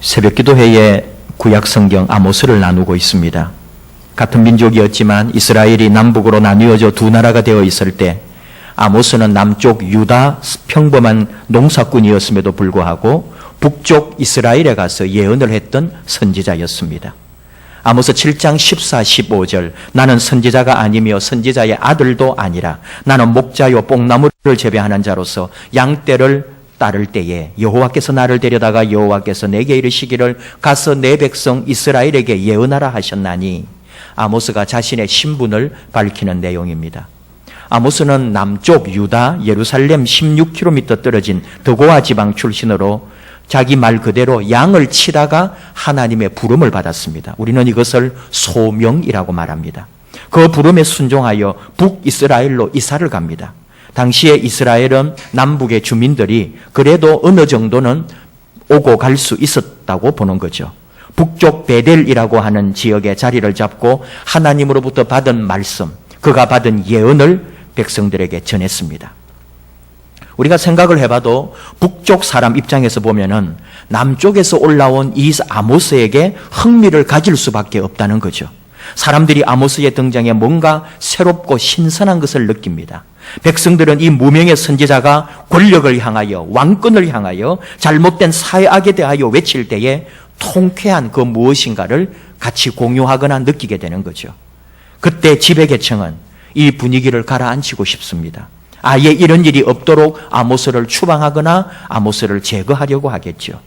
새벽기도회의 구약성경 아모스를 나누고 있습니다. 같은 민족이었지만 이스라엘이 남북으로 나뉘어져 두 나라가 되어 있을 때 아모스는 남쪽 유다 평범한 농사꾼이었음에도 불구하고 북쪽 이스라엘에 가서 예언을 했던 선지자였습니다. 아모스 7장 14, 15절 나는 선지자가 아니며 선지자의 아들도 아니라 나는 목자요 뽕나무를 재배하는 자로서 양떼를 따를 때에 여호와께서 나를 데려다가 여호와께서 내게 이르시기를 가서 내 백성 이스라엘에게 예언하라 하셨나니 아모스가 자신의 신분을 밝히는 내용입니다. 아모스는 남쪽 유다 예루살렘 16km 떨어진 드고아 지방 출신으로 자기 말 그대로 양을 치다가 하나님의 부름을 받았습니다. 우리는 이것을 소명이라고 말합니다. 그 부름에 순종하여 북이스라엘로 이사를 갑니다. 당시에 이스라엘은 남북의 주민들이 그래도 어느 정도는 오고 갈 수 있었다고 보는 거죠. 북쪽 베델이라고 하는 지역에 자리를 잡고 하나님으로부터 받은 말씀, 그가 받은 예언을 백성들에게 전했습니다. 우리가 생각을 해봐도 북쪽 사람 입장에서 보면은 남쪽에서 올라온 이 아모스에게 흥미를 가질 수밖에 없다는 거죠. 사람들이 아모스의 등장에 뭔가 새롭고 신선한 것을 느낍니다. 백성들은 이 무명의 선지자가 권력을 향하여 왕권을 향하여 잘못된 사회악에 대하여 외칠 때에 통쾌한 그 무엇인가를 같이 공유하거나 느끼게 되는 거죠. 그때 지배계층은 이 분위기를 가라앉히고 싶습니다. 아예 이런 일이 없도록 아모스를 추방하거나 아모스를 제거하려고 하겠죠.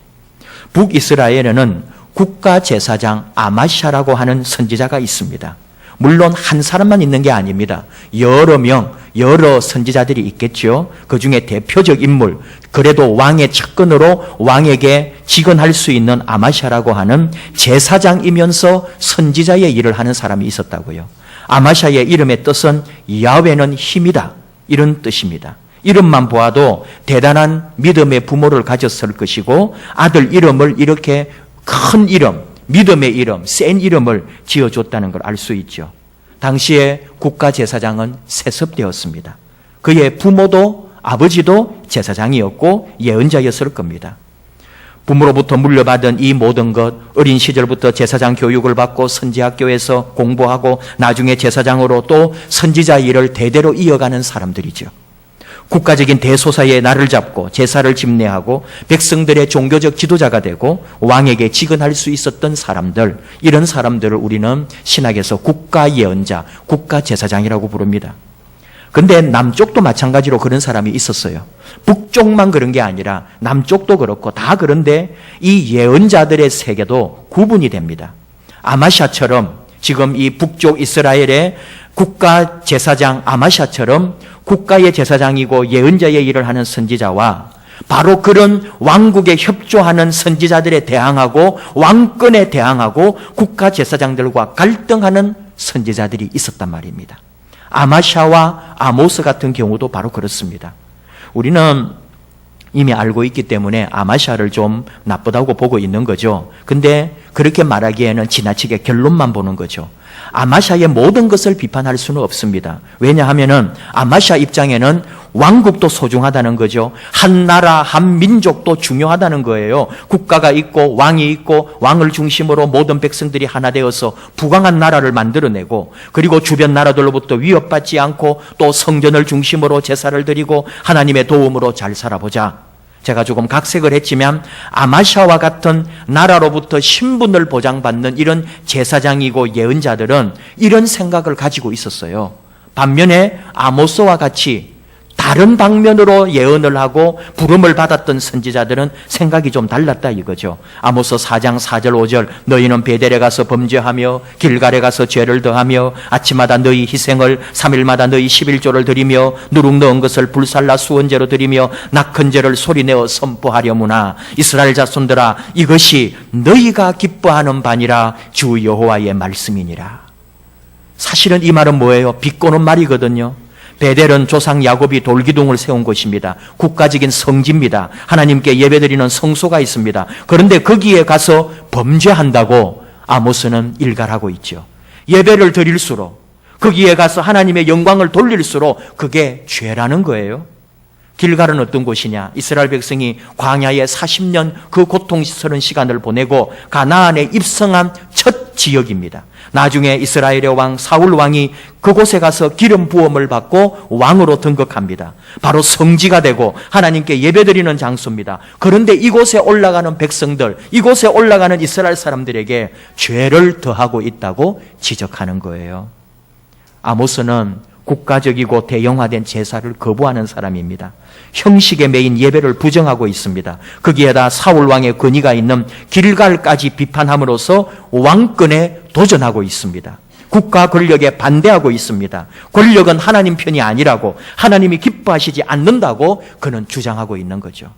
북이스라엘에는 국가제사장 아마샤라고 하는 선지자가 있습니다. 물론 한 사람만 있는 게 아닙니다. 여러 선지자들이 있겠죠. 그 중에 대표적 인물, 그래도 왕의 측근으로 왕에게 직언할 수 있는 아마샤라고 하는 제사장이면서 선지자의 일을 하는 사람이 있었다고요. 아마샤의 이름의 뜻은 야훼는 힘이다, 이런 뜻입니다. 이름만 보아도 대단한 믿음의 부모를 가졌을 것이고 아들 이름을 이렇게 큰 이름, 믿음의 이름, 센 이름을 지어줬다는 걸 알 수 있죠. 당시에 국가제사장은 세습되었습니다. 그의 부모도 아버지도 제사장이었고 예언자였을 겁니다. 부모로부터 물려받은 이 모든 것, 어린 시절부터 제사장 교육을 받고 선지학교에서 공부하고 나중에 제사장으로 또 선지자 일을 대대로 이어가는 사람들이죠. 국가적인 대소사에 날을 잡고 제사를 집례하고 백성들의 종교적 지도자가 되고 왕에게 직언할 수 있었던 사람들, 이런 사람들을 우리는 신학에서 국가예언자, 국가제사장이라고 부릅니다. 근데 남쪽도 마찬가지로 그런 사람이 있었어요. 북쪽만 그런 게 아니라 남쪽도 그렇고 다 그런데 이 예언자들의 세계도 구분이 됩니다. 아마샤처럼 지금 이 북쪽 이스라엘의 국가제사장 아마샤처럼 국가의 제사장이고 예언자의 일을 하는 선지자와 바로 그런 왕국에 협조하는 선지자들에 대항하고 왕권에 대항하고 국가제사장들과 갈등하는 선지자들이 있었단 말입니다. 아마샤와 아모스 같은 경우도 바로 그렇습니다. 우리는 이미 알고 있기 때문에 아마샤를 좀 나쁘다고 보고 있는 거죠. 근데 그렇게 말하기에는 지나치게 결론만 보는 거죠. 아마샤의 모든 것을 비판할 수는 없습니다. 왜냐하면은 아마샤 입장에는 왕국도 소중하다는 거죠. 한 나라, 한 민족도 중요하다는 거예요. 국가가 있고 왕이 있고 왕을 중심으로 모든 백성들이 하나 되어서 부강한 나라를 만들어내고 그리고 주변 나라들로부터 위협받지 않고 또 성전을 중심으로 제사를 드리고 하나님의 도움으로 잘 살아보자. 제가 조금 각색을 했지만 아마샤와 같은 나라로부터 신분을 보장받는 이런 제사장이고 예언자들은 이런 생각을 가지고 있었어요. 반면에 아모스와 같이 다른 방면으로 예언을 하고 부름을 받았던 선지자들은 생각이 좀 달랐다 이거죠. 아모스 4장 4절 5절 너희는 베델에 가서 범죄하며 길갈에 가서 죄를 더하며 아침마다 너희 희생을 3일마다 너희 11조를 드리며 누룩 넣은 것을 불살라 수원제로 드리며 낙헌제를 소리내어 선포하려무나 이스라엘 자손들아 이것이 너희가 기뻐하는 바니라 주 여호와의 말씀이니라. 사실은 이 말은 뭐예요? 비꼬는 말이거든요. 베델은 조상 야곱이 돌기둥을 세운 곳입니다. 국가적인 성지입니다. 하나님께 예배드리는 성소가 있습니다. 그런데 거기에 가서 범죄한다고 아모스는 일갈하고 있죠. 예배를 드릴수록 거기에 가서 하나님의 영광을 돌릴수록 그게 죄라는 거예요. 길갈은 어떤 곳이냐? 이스라엘 백성이 광야에 40년 그 고통스러운 시간을 보내고 가나안에 입성한 첫 지역입니다. 나중에 이스라엘의 왕 사울 왕이 그곳에 가서 기름 부음을 받고 왕으로 등극합니다. 바로 성지가 되고 하나님께 예배드리는 장소입니다. 그런데 이곳에 올라가는 백성들, 이곳에 올라가는 이스라엘 사람들에게 죄를 더하고 있다고 지적하는 거예요. 아모스는 국가적이고 대형화된 제사를 거부하는 사람입니다. 형식에 매인 예배를 부정하고 있습니다. 거기에다 사울 왕의 권위가 있는 길갈까지 비판함으로써 왕권에 도전하고 있습니다. 국가 권력에 반대하고 있습니다. 권력은 하나님 편이 아니라고, 하나님이 기뻐하시지 않는다고 그는 주장하고 있는 거죠.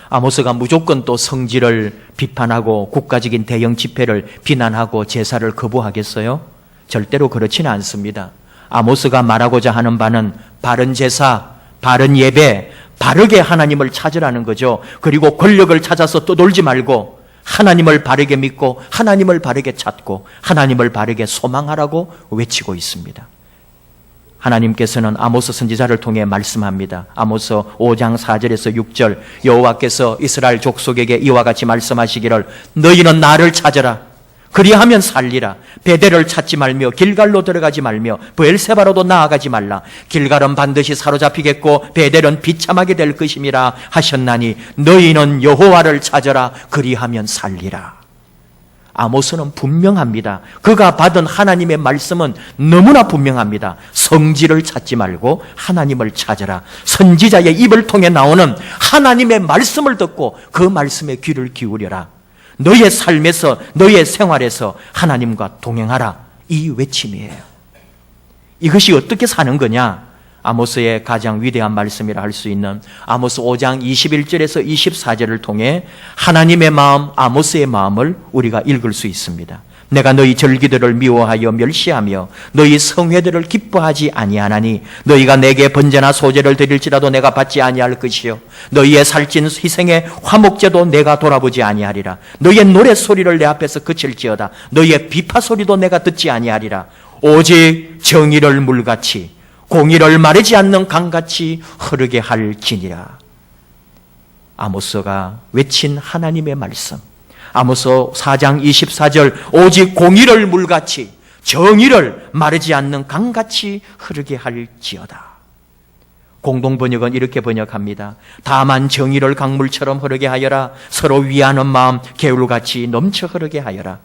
아모스가 무조건 또 성지를 비판하고 국가적인 대형 집회를 비난하고 제사를 거부하겠어요? 절대로 그렇지는 않습니다. 아모스가 말하고자 하는 바는 바른 제사, 바른 예배, 바르게 하나님을 찾으라는 거죠. 그리고 권력을 찾아서 떠돌지 말고 하나님을 바르게 믿고 하나님을 바르게 찾고 하나님을 바르게 소망하라고 외치고 있습니다. 하나님께서는 아모스 선지자를 통해 말씀합니다. 아모스 5장 4절에서 6절, 여호와께서 이스라엘 족속에게 이와 같이 말씀하시기를 너희는 나를 찾으라. 그리하면 살리라. 베델을 찾지 말며 길갈로 들어가지 말며 브엘세바로도 나아가지 말라. 길갈은 반드시 사로잡히겠고 베델은 비참하게 될 것임이라 하셨나니 너희는 여호와를 찾으라. 그리하면 살리라. 아모스는 분명합니다. 그가 받은 하나님의 말씀은 너무나 분명합니다. 성지를 찾지 말고 하나님을 찾으라. 선지자의 입을 통해 나오는 하나님의 말씀을 듣고 그 말씀에 귀를 기울여라. 너의 삶에서, 너의 생활에서 하나님과 동행하라. 이 외침이에요. 이것이 어떻게 사는 거냐? 아모스의 가장 위대한 말씀이라 할 수 있는 아모스 5장 21절에서 24절을 통해 하나님의 마음, 아모스의 마음을 우리가 읽을 수 있습니다. 내가 너희 절기들을 미워하여 멸시하며 너희 성회들을 기뻐하지 아니하나니 너희가 내게 번제나 소제를 드릴지라도 내가 받지 아니할 것이요 너희의 살찐 희생의 화목제도 내가 돌아보지 아니하리라. 너희의 노랫소리를 내 앞에서 그칠지어다. 너희의 비파소리도 내가 듣지 아니하리라. 오직 정의를 물같이 공의를 마르지 않는 강같이 흐르게 할지니라. 아모스가 외친 하나님의 말씀, 아모스 4장 24절, 오직 공의를 물같이 정의를 마르지 않는 강같이 흐르게 할지어다. 공동번역은 이렇게 번역합니다. 다만 정의를 강물처럼 흐르게 하여라. 서로 위하는 마음 개울같이 넘쳐 흐르게 하여라.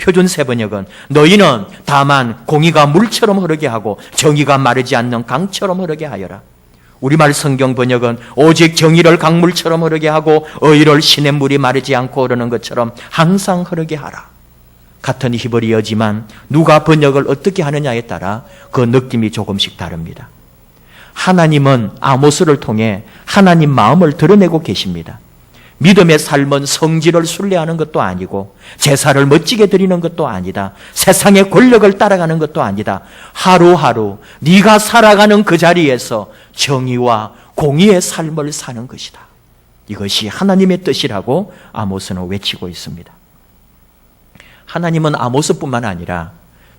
표준세 번역은 너희는 다만 공의가 물처럼 흐르게 하고 정의가 마르지 않는 강처럼 흐르게 하여라. 우리말 성경 번역은 오직 정의를 강물처럼 흐르게 하고 의를 시냇물이 마르지 않고 흐르는 것처럼 항상 흐르게 하라. 같은 히브리어지만 누가 번역을 어떻게 하느냐에 따라 그 느낌이 조금씩 다릅니다. 하나님은 아모스를 통해 하나님 마음을 드러내고 계십니다. 믿음의 삶은 성지를 순례하는 것도 아니고 제사를 멋지게 드리는 것도 아니다. 세상의 권력을 따라가는 것도 아니다. 하루하루 네가 살아가는 그 자리에서 정의와 공의의 삶을 사는 것이다. 이것이 하나님의 뜻이라고 아모스는 외치고 있습니다. 하나님은 아모스뿐만 아니라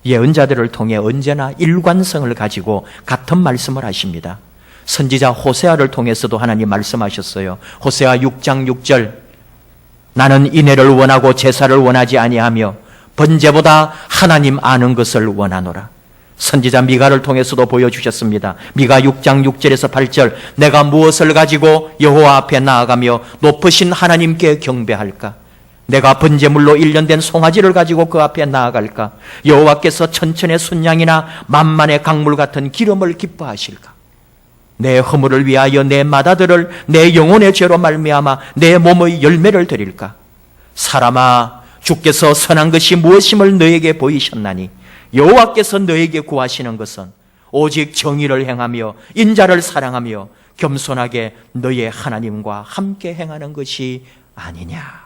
예언자들을 통해 언제나 일관성을 가지고 같은 말씀을 하십니다. 선지자 호세아를 통해서도 하나님 말씀하셨어요. 호세아 6장 6절, 나는 인애를 원하고 제사를 원하지 아니하며 번제보다 하나님 아는 것을 원하노라. 선지자 미가를 통해서도 보여주셨습니다. 미가 6장 6절에서 8절, 내가 무엇을 가지고 여호와 앞에 나아가며 높으신 하나님께 경배할까? 내가 번제물로 일련된 송아지를 가지고 그 앞에 나아갈까? 여호와께서 천천의 순양이나 만만의 강물 같은 기름을 기뻐하실까? 내 허물을 위하여 내 맏아들을 내 영혼의 죄로 말미암아 내 몸의 열매를 드릴까? 사람아, 주께서 선한 것이 무엇임을 너에게 보이셨나니 여호와께서 너에게 구하시는 것은 오직 정의를 행하며 인자를 사랑하며 겸손하게 너의 하나님과 함께 행하는 것이 아니냐.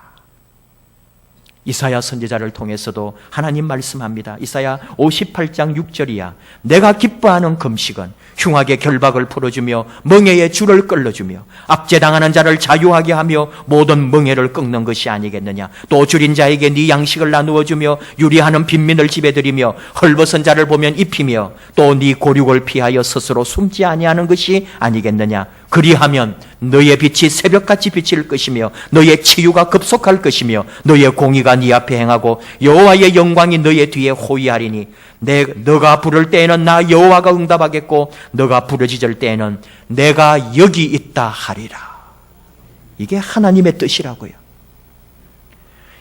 이사야 선지자를 통해서도 하나님 말씀합니다. 이사야 58장 6절이야. 내가 기뻐하는 금식은 흉악의 결박을 풀어주며 멍에의 줄을 끌어주며 압제당하는 자를 자유하게 하며 모든 멍에를 끊는 것이 아니겠느냐. 또 줄인 자에게 네 양식을 나누어 주며 유리하는 빈민을 집에 들이며 헐벗은 자를 보면 입히며 또 네 고륙을 피하여 스스로 숨지 아니하는 것이 아니겠느냐. 그리하면 너의 빛이 새벽같이 비칠 것이며 너의 치유가 급속할 것이며 너의 공의가 네 앞에 행하고 여호와의 영광이 너의 뒤에 호위하리니 너가 부를 때에는 나 여호와가 응답하겠고 너가 부르짖을 때에는 내가 여기 있다 하리라. 이게 하나님의 뜻이라고요.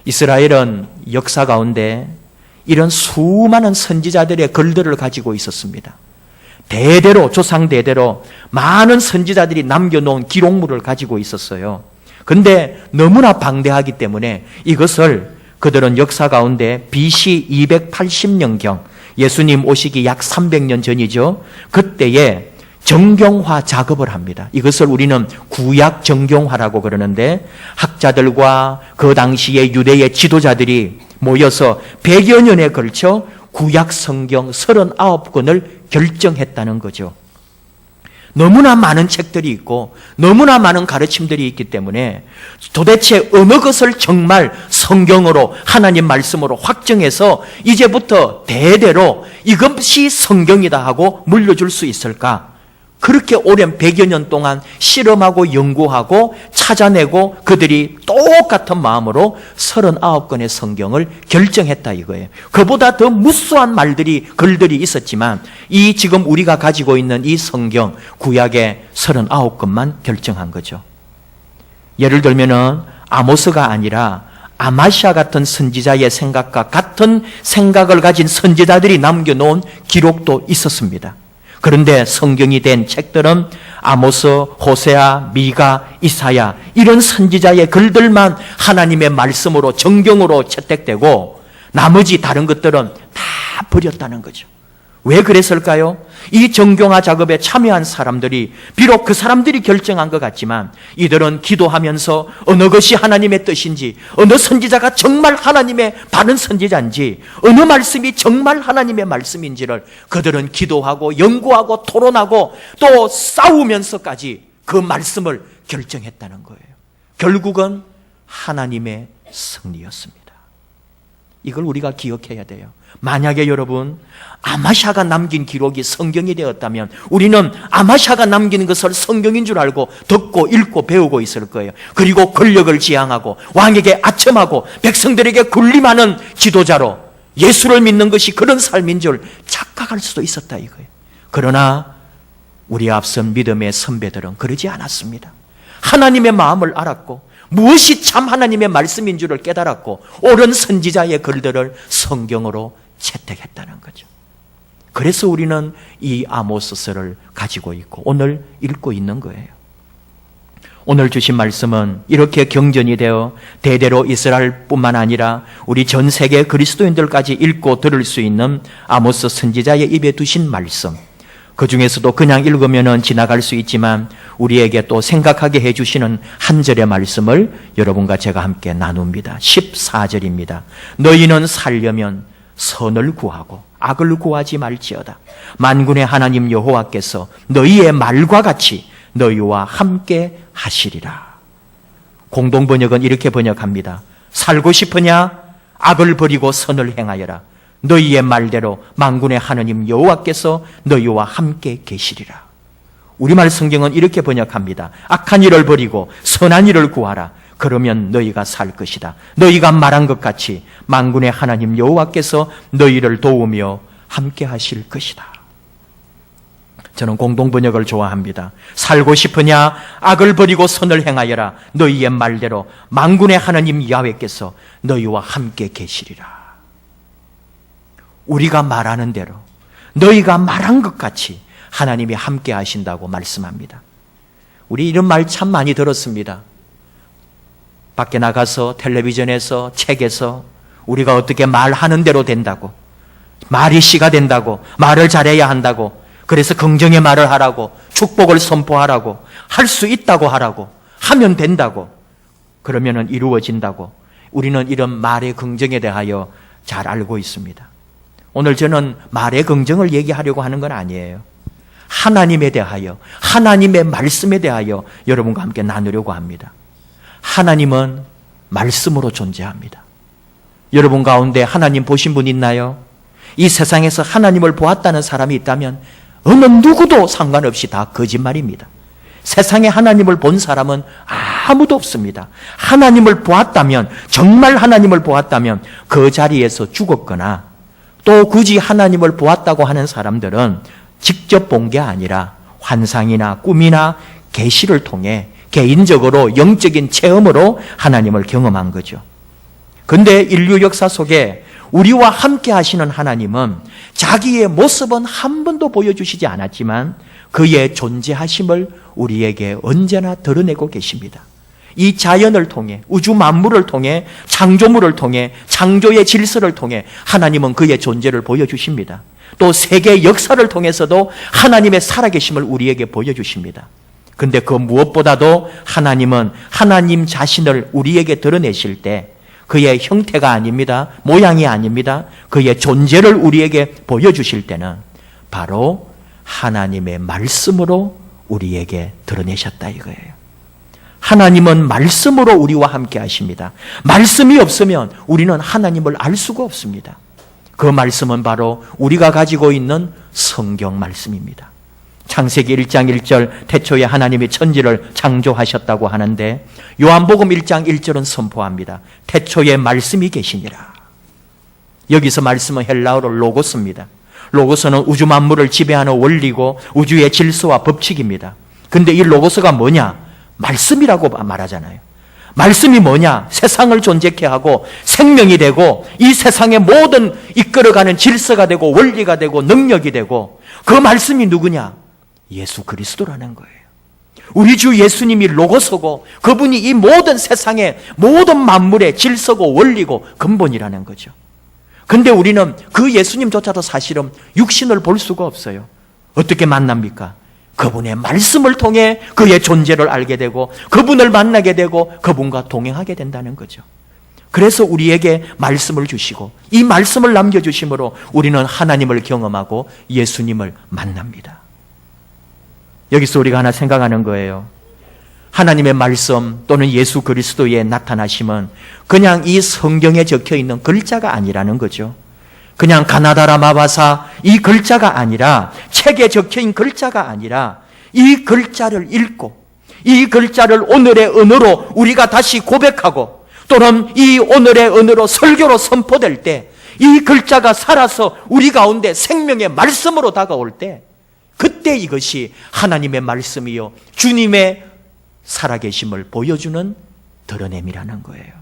이스라엘은 역사 가운데 이런 수많은 선지자들의 글들을 가지고 있었습니다. 대대로, 조상 대대로 많은 선지자들이 남겨놓은 기록물을 가지고 있었어요. 근데 너무나 방대하기 때문에 이것을 그들은 역사 가운데 BC 280년경, 예수님 오시기 약 300년 전이죠. 그때에 정경화 작업을 합니다. 이것을 우리는 구약 정경화라고 그러는데 학자들과 그 당시의 유대의 지도자들이 모여서 100여 년에 걸쳐 구약 성경 39권을 결정했다는 거죠. 너무나 많은 책들이 있고 너무나 많은 가르침들이 있기 때문에 도대체 어느 것을 정말 성경으로 하나님 말씀으로 확정해서 이제부터 대대로 이것이 성경이다 하고 물려줄 수 있을까? 그렇게 오랜 100여 년 동안 실험하고 연구하고 찾아내고 그들이 똑같은 마음으로 39권의 성경을 결정했다 이거예요. 그보다 더 무수한 글들이 있었지만 이 지금 우리가 가지고 있는 이 성경 구약의 39권만 결정한 거죠. 예를 들면은 아모스가 아니라 아마시아 같은 선지자의 생각과 같은 생각을 가진 선지자들이 남겨놓은 기록도 있었습니다. 그런데 성경이 된 책들은 아모스, 호세아, 미가, 이사야 이런 선지자의 글들만 하나님의 말씀으로 정경으로 채택되고 나머지 다른 것들은 다 버렸다는 거죠. 왜 그랬을까요? 이 정경화 작업에 참여한 사람들이 비록 그 사람들이 결정한 것 같지만 이들은 기도하면서 어느 것이 하나님의 뜻인지, 어느 선지자가 정말 하나님의 바른 선지자인지, 어느 말씀이 정말 하나님의 말씀인지를 그들은 기도하고 연구하고 토론하고 또 싸우면서까지 그 말씀을 결정했다는 거예요. 결국은 하나님의 승리였습니다. 이걸 우리가 기억해야 돼요. 만약에 여러분 아마샤가 남긴 기록이 성경이 되었다면 우리는 아마샤가 남긴 것을 성경인 줄 알고 듣고 읽고 배우고 있을 거예요. 그리고 권력을 지향하고 왕에게 아첨하고 백성들에게 군림하는 지도자로 예수를 믿는 것이 그런 삶인 줄 착각할 수도 있었다 이거예요. 그러나 우리 앞선 믿음의 선배들은 그러지 않았습니다. 하나님의 마음을 알았고 무엇이 참 하나님의 말씀인 줄을 깨달았고 옳은 선지자의 글들을 성경으로 채택했다는 거죠. 그래서 우리는 이 아모스서를 가지고 있고 오늘 읽고 있는 거예요. 오늘 주신 말씀은 이렇게 경전이 되어 대대로 이스라엘뿐만 아니라 우리 전 세계 그리스도인들까지 읽고 들을 수 있는 아모스 선지자의 입에 두신 말씀, 그 중에서도 그냥 읽으면 지나갈 수 있지만 우리에게 또 생각하게 해주시는 한 절의 말씀을 여러분과 제가 함께 나눕니다. 14절입니다. 너희는 살려면 선을 구하고 악을 구하지 말지어다. 만군의 하나님 여호와께서 너희의 말과 같이 너희와 함께 하시리라. 공동번역은 이렇게 번역합니다. 살고 싶으냐? 악을 버리고 선을 행하여라. 너희의 말대로 만군의 하나님 여호와께서 너희와 함께 계시리라. 우리말 성경은 이렇게 번역합니다. 악한 일을 버리고 선한 일을 구하라. 그러면 너희가 살 것이다. 너희가 말한 것 같이 만군의 하나님 여호와께서 너희를 도우며 함께 하실 것이다. 저는 공동번역을 좋아합니다. 살고 싶으냐? 악을 버리고 선을 행하여라. 너희의 말대로 만군의 하나님 야훼께서 너희와 함께 계시리라. 우리가 말하는 대로 너희가 말한 것 같이 하나님이 함께 하신다고 말씀합니다. 우리 이런 말 참 많이 들었습니다. 밖에 나가서 텔레비전에서 책에서 우리가 어떻게 말하는 대로 된다고, 말이 씨가 된다고, 말을 잘해야 한다고, 그래서 긍정의 말을 하라고, 축복을 선포하라고, 할 수 있다고 하라고, 하면 된다고, 그러면 이루어진다고, 우리는 이런 말의 긍정에 대하여 잘 알고 있습니다. 오늘 저는 말의 긍정을 얘기하려고 하는 건 아니에요. 하나님에 대하여, 하나님의 말씀에 대하여 여러분과 함께 나누려고 합니다. 하나님은 말씀으로 존재합니다. 여러분 가운데 하나님 보신 분 있나요? 이 세상에서 하나님을 보았다는 사람이 있다면 어느 누구도 상관없이 다 거짓말입니다. 세상에 하나님을 본 사람은 아무도 없습니다. 하나님을 보았다면, 정말 하나님을 보았다면 그 자리에서 죽었거나, 또 굳이 하나님을 보았다고 하는 사람들은 직접 본 게 아니라 환상이나 꿈이나 계시를 통해 개인적으로 영적인 체험으로 하나님을 경험한 거죠. 그런데 인류 역사 속에 우리와 함께 하시는 하나님은 자기의 모습은 한 번도 보여주시지 않았지만 그의 존재하심을 우리에게 언제나 드러내고 계십니다. 이 자연을 통해, 우주 만물을 통해, 창조물을 통해, 창조의 질서를 통해 하나님은 그의 존재를 보여주십니다. 또 세계 역사를 통해서도 하나님의 살아계심을 우리에게 보여주십니다. 근데 그 무엇보다도 하나님은 하나님 자신을 우리에게 드러내실 때 그의 형태가 아닙니다. 모양이 아닙니다. 그의 존재를 우리에게 보여주실 때는 바로 하나님의 말씀으로 우리에게 드러내셨다 이거예요. 하나님은 말씀으로 우리와 함께 하십니다. 말씀이 없으면 우리는 하나님을 알 수가 없습니다. 그 말씀은 바로 우리가 가지고 있는 성경 말씀입니다. 창세기 1장 1절 태초에 하나님이 천지를 창조하셨다고 하는데 요한복음 1장 1절은 선포합니다. 태초에 말씀이 계시니라. 여기서 말씀은 헬라어로 로고스입니다. 로고스는 우주 만물을 지배하는 원리고 우주의 질서와 법칙입니다. 근데 이 로고스가 뭐냐? 말씀이라고 말하잖아요. 말씀이 뭐냐? 세상을 존재케 하고 생명이 되고 이 세상의 모든 이끌어가는 질서가 되고 원리가 되고 능력이 되고 그 말씀이 누구냐? 예수 그리스도라는 거예요. 우리 주 예수님이 로고스고 그분이 이 모든 세상의 모든 만물의 질서고 원리고 근본이라는 거죠. 근데 우리는 그 예수님조차도 사실은 육신을 볼 수가 없어요. 어떻게 만납니까? 그분의 말씀을 통해 그의 존재를 알게 되고 그분을 만나게 되고 그분과 동행하게 된다는 거죠. 그래서 우리에게 말씀을 주시고 이 말씀을 남겨주심으로 우리는 하나님을 경험하고 예수님을 만납니다. 여기서 우리가 하나 생각하는 거예요. 하나님의 말씀 또는 예수 그리스도의 나타나심은 그냥 이 성경에 적혀있는 글자가 아니라는 거죠. 그냥 가나다라 마바사 이 글자가 아니라 책에 적혀있는 글자가 아니라 이 글자를 읽고 이 글자를 오늘의 언어로 우리가 다시 고백하고 또는 이 오늘의 언어로 설교로 선포될 때 이 글자가 살아서 우리 가운데 생명의 말씀으로 다가올 때 그때 이것이 하나님의 말씀이요 주님의 살아계심을 보여주는 드러냄이라는 거예요.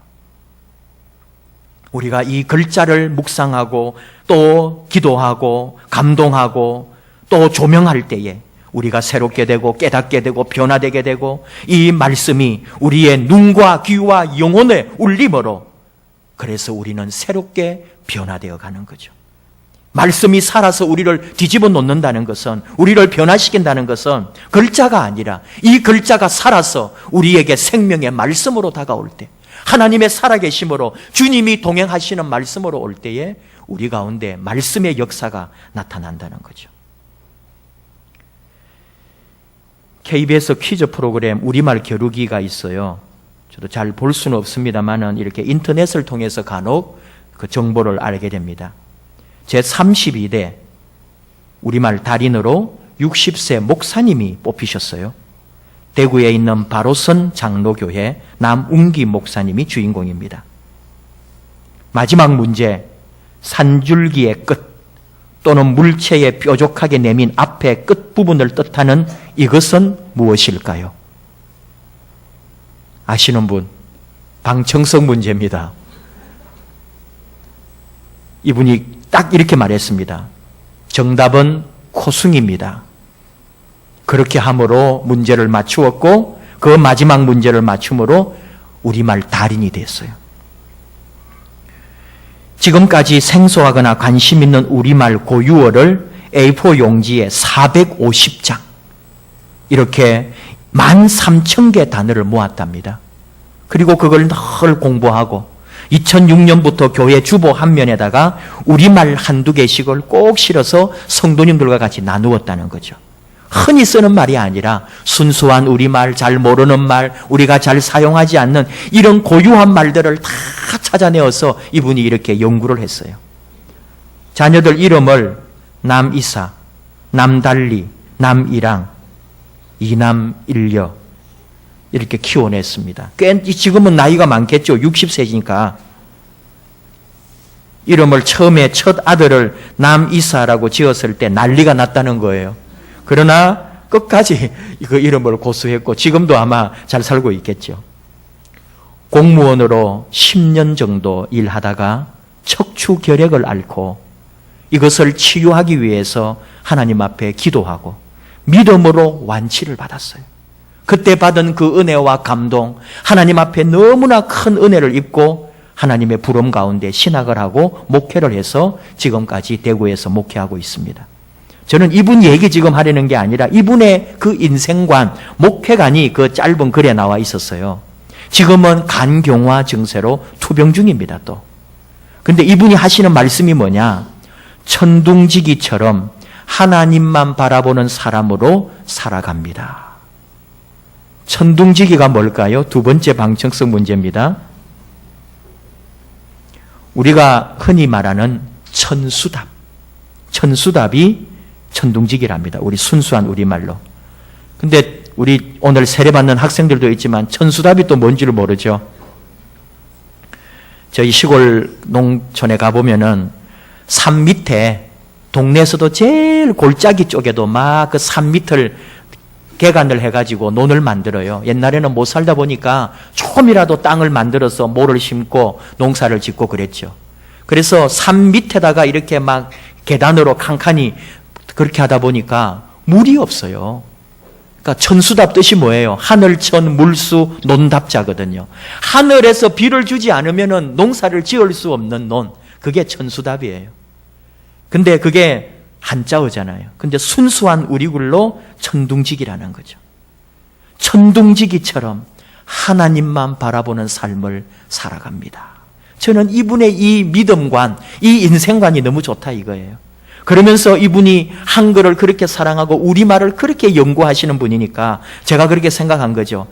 우리가 이 글자를 묵상하고 또 기도하고 감동하고 또 조명할 때에 우리가 새롭게 되고 깨닫게 되고 변화되게 되고 이 말씀이 우리의 눈과 귀와 영혼의 울림으로 그래서 우리는 새롭게 변화되어 가는 거죠. 말씀이 살아서 우리를 뒤집어 놓는다는 것은 우리를 변화시킨다는 것은 글자가 아니라 이 글자가 살아서 우리에게 생명의 말씀으로 다가올 때 하나님의 살아계심으로 주님이 동행하시는 말씀으로 올 때에 우리 가운데 말씀의 역사가 나타난다는 거죠. KBS 퀴즈 프로그램 우리말 겨루기가 있어요. 저도 잘 볼 수는 없습니다만은 이렇게 인터넷을 통해서 간혹 그 정보를 알게 됩니다. 제32대 우리말 달인으로 60세 목사님이 뽑히셨어요. 대구에 있는 바로선 장로교회 남웅기 목사님이 주인공입니다. 마지막 문제, 산줄기의 끝 또는 물체에 뾰족하게 내민 앞의 끝부분을 뜻하는 이것은 무엇일까요? 아시는 분? 방청석 문제입니다. 이분이 딱 이렇게 말했습니다. 정답은 코숭입니다. 그렇게 함으로 문제를 맞추었고 그 마지막 문제를 맞춤으로 우리말 달인이 됐어요. 지금까지 생소하거나 관심 있는 우리말 고유어를 A4 용지에 450장 이렇게 13,000개 단어를 모았답니다. 그리고 그걸 늘 공부하고 2006년부터 교회 주보 한 면에다가 우리말 한두 개씩을 꼭 실어서 성도님들과 같이 나누었다는 거죠. 흔히 쓰는 말이 아니라 순수한 우리말, 잘 모르는 말, 우리가 잘 사용하지 않는 이런 고유한 말들을 다 찾아내어서 이분이 이렇게 연구를 했어요. 자녀들 이름을 남이사, 남달리, 남이랑, 이남일녀 이렇게 키워냈습니다. 지금은 나이가 많겠죠. 60세니까. 이름을 처음에 첫 아들을 남이사라고 지었을 때 난리가 났다는 거예요. 그러나 끝까지 그 이름을 고수했고 지금도 아마 잘 살고 있겠죠. 공무원으로 10년 정도 일하다가 척추 결핵을 앓고 이것을 치유하기 위해서 하나님 앞에 기도하고 믿음으로 완치를 받았어요. 그때 받은 그 은혜와 감동, 하나님 앞에 너무나 큰 은혜를 입고 하나님의 부름 가운데 신학을 하고 목회를 해서 지금까지 대구에서 목회하고 있습니다. 저는 이분 얘기 지금 하려는 게 아니라 이분의 그 인생관, 목회관이 그 짧은 글에 나와 있었어요. 지금은 간경화 증세로 투병 중입니다, 또. 근데 이분이 하시는 말씀이 뭐냐? 천둥지기처럼 하나님만 바라보는 사람으로 살아갑니다. 천둥지기가 뭘까요? 두 번째 방청석 문제입니다. 우리가 흔히 말하는 천수답. 천수답이 천둥지기랍니다. 우리 순수한 우리말로. 근데 우리 오늘 세례받는 학생들도 있지만 천수답이 또 뭔지를 모르죠. 저희 시골 농촌에 가보면은 산 밑에 동네에서도 제일 골짜기 쪽에도 막 그 산 밑을 개간을 해가지고 논을 만들어요. 옛날에는 못 살다 보니까 조금이라도 땅을 만들어서 모를 심고 농사를 짓고 그랬죠. 그래서 산 밑에다가 이렇게 막 계단으로 칸칸이 그렇게 하다 보니까 물이 없어요. 그러니까 천수답 뜻이 뭐예요? 하늘천 물수 논답자거든요. 하늘에서 비를 주지 않으면은 농사를 지을 수 없는 논. 그게 천수답이에요. 근데 그게 한자어잖아요. 근데 순수한 우리 글로 천둥지기라는 거죠. 천둥지기처럼 하나님만 바라보는 삶을 살아갑니다. 저는 이분의 이 믿음관, 이 인생관이 너무 좋다 이거예요. 그러면서 이분이 한글을 그렇게 사랑하고 우리말을 그렇게 연구하시는 분이니까 제가 그렇게 생각한 거죠.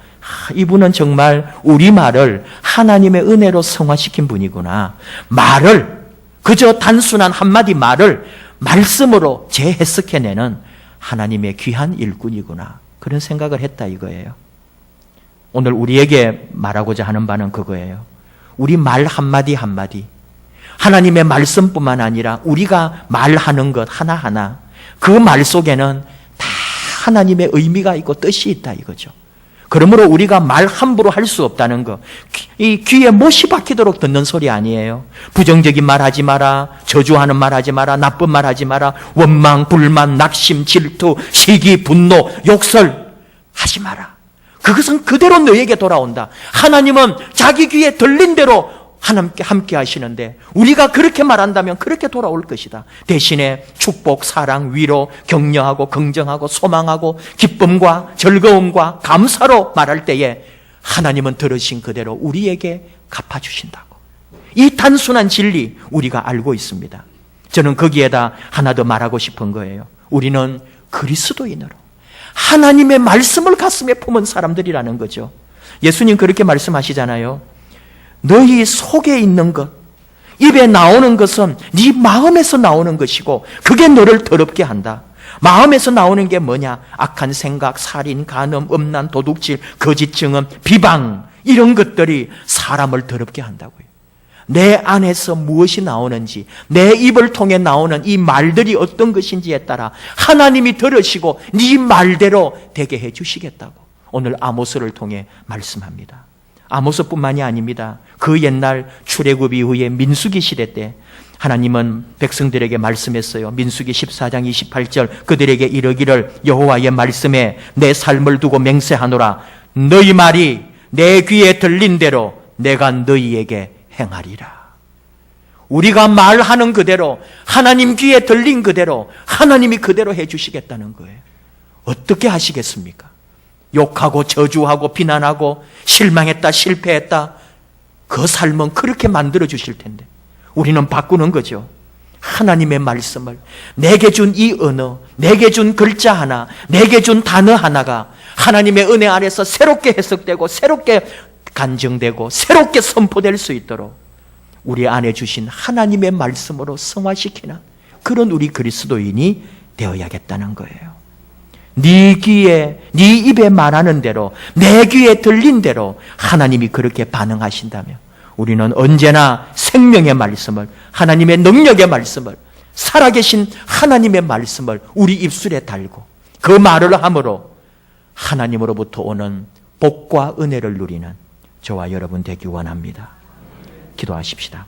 이분은 정말 우리말을 하나님의 은혜로 성화시킨 분이구나. 말을, 그저 단순한 한마디 말을 말씀으로 재해석해내는 하나님의 귀한 일꾼이구나. 그런 생각을 했다 이거예요. 오늘 우리에게 말하고자 하는 바는 그거예요. 우리 말 한마디 한마디, 하나님의 말씀뿐만 아니라 우리가 말하는 것 하나하나, 그 말 속에는 다 하나님의 의미가 있고 뜻이 있다 이거죠. 그러므로 우리가 말 함부로 할 수 없다는 거, 이 귀에 못이 박히도록 듣는 소리 아니에요. 부정적인 말 하지 마라, 저주하는 말 하지 마라, 나쁜 말 하지 마라, 원망, 불만, 낙심, 질투, 시기, 분노, 욕설 하지 마라. 그것은 그대로 너에게 돌아온다. 하나님은 자기 귀에 들린 대로 함께 하시는데 우리가 그렇게 말한다면 그렇게 돌아올 것이다. 대신에 축복, 사랑, 위로, 격려하고 긍정하고 소망하고 기쁨과 즐거움과 감사로 말할 때에 하나님은 들으신 그대로 우리에게 갚아주신다고. 이 단순한 진리 우리가 알고 있습니다. 저는 거기에다 하나 더 말하고 싶은 거예요. 우리는 그리스도인으로 하나님의 말씀을 가슴에 품은 사람들이라는 거죠. 예수님 그렇게 말씀하시잖아요. 너희 속에 있는 것, 입에 나오는 것은 네 마음에서 나오는 것이고 그게 너를 더럽게 한다. 마음에서 나오는 게 뭐냐? 악한 생각, 살인, 간음, 음란, 도둑질, 거짓 증언, 비방, 이런 것들이 사람을 더럽게 한다고요. 내 안에서 무엇이 나오는지, 내 입을 통해 나오는 이 말들이 어떤 것인지에 따라 하나님이 들으시고 네 말대로 되게 해 주시겠다고 오늘 아모스를 통해 말씀합니다. 아모스뿐만이 아닙니다. 그 옛날 출애굽 이후에 민수기 시대 때 하나님은 백성들에게 말씀했어요. 민수기 14장 28절 그들에게 이르기를 여호와의 말씀에 내 삶을 두고 맹세하노라. 너희 말이 내 귀에 들린 대로 내가 너희에게 행하리라. 우리가 말하는 그대로 하나님 귀에 들린 그대로 하나님이 그대로 해주시겠다는 거예요. 어떻게 하시겠습니까? 욕하고 저주하고 비난하고 실망했다 실패했다 그 삶은 그렇게 만들어 주실 텐데 우리는 바꾸는 거죠. 하나님의 말씀을, 내게 준 이 언어, 내게 준 글자 하나, 내게 준 단어 하나가 하나님의 은혜 안에서 새롭게 해석되고 새롭게 간증되고 새롭게 선포될 수 있도록 우리 안에 주신 하나님의 말씀으로 성화시키는 그런 우리 그리스도인이 되어야겠다는 거예요. 네 귀에, 네 입에 말하는 대로, 내 귀에 들린 대로 하나님이 그렇게 반응하신다면 우리는 언제나 생명의 말씀을, 하나님의 능력의 말씀을, 살아계신 하나님의 말씀을 우리 입술에 달고 그 말을 함으로 하나님으로부터 오는 복과 은혜를 누리는 저와 여러분 되기 원합니다. 기도하십시다.